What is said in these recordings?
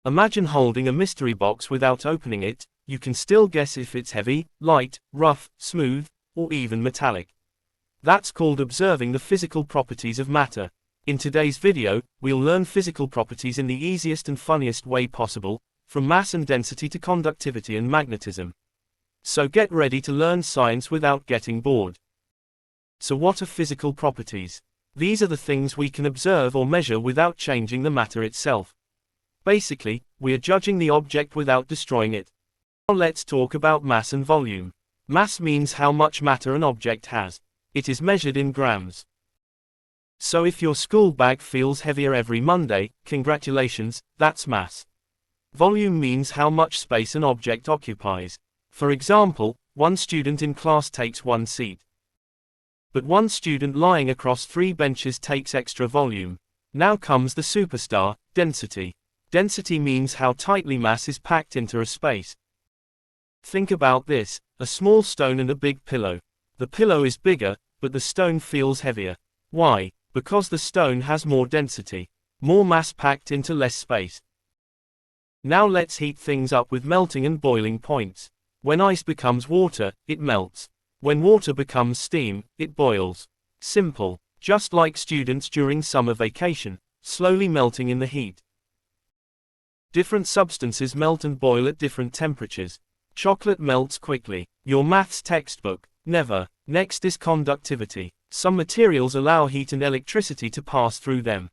Imagine holding a mystery box without opening it. You can still guess if it's heavy, light, rough, smooth, or even metallic. That's called observing the physical properties of matter. In today's video, we'll learn physical properties in the easiest and funniest way possible, from mass and density to conductivity and magnetism. So get ready to learn science without getting bored. So what are physical properties? These are the things we can observe or measure without changing the matter itself. Basically, we are judging the object without destroying it. Now let's talk about mass and volume. Mass means how much matter an object has. It is measured in grams. So if your school bag feels heavier every Monday, congratulations, that's mass. Volume means how much space an object occupies. For example, one student in class takes one seat. But one student lying across 3 benches takes extra volume. Now comes the superstar, density. Density means how tightly mass is packed into a space. Think about this, a small stone and a big pillow. The pillow is bigger, but the stone feels heavier. Why? Because the stone has more density. More mass packed into less space. Now let's heat things up with melting and boiling points. When ice becomes water, it melts. When water becomes steam, it boils. Simple. Just like students during summer vacation, slowly melting in the heat. Different substances melt and boil at different temperatures. Chocolate melts quickly. Your maths textbook, never. Next is conductivity. Some materials allow heat and electricity to pass through them.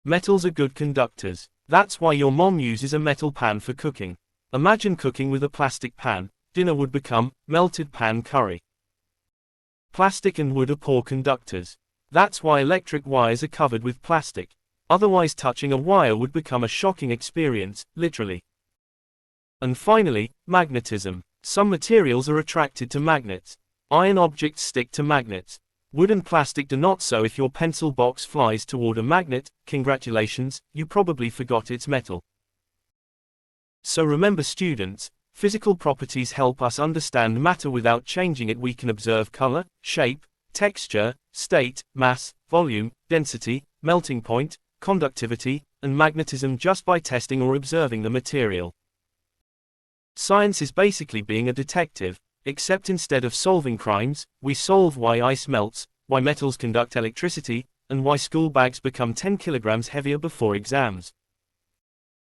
Metals are good conductors. That's why your mom uses a metal pan for cooking. Imagine cooking with a plastic pan. Dinner would become melted pan curry. Plastic and wood are poor conductors. That's why electric wires are covered with plastic. Otherwise touching a wire would become a shocking experience, literally. And finally, magnetism. Some materials are attracted to magnets. Iron objects stick to magnets. Wood and plastic do not, so if your pencil box flies toward a magnet, congratulations, you probably forgot it's metal. So remember students, physical properties help us understand matter without changing it. We can observe color, shape, texture, state, mass, volume, density, melting point, conductivity, and magnetism just by testing or observing the material. Science is basically being a detective, except instead of solving crimes, we solve why ice melts, why metals conduct electricity, and why school bags become 10 kilograms heavier before exams.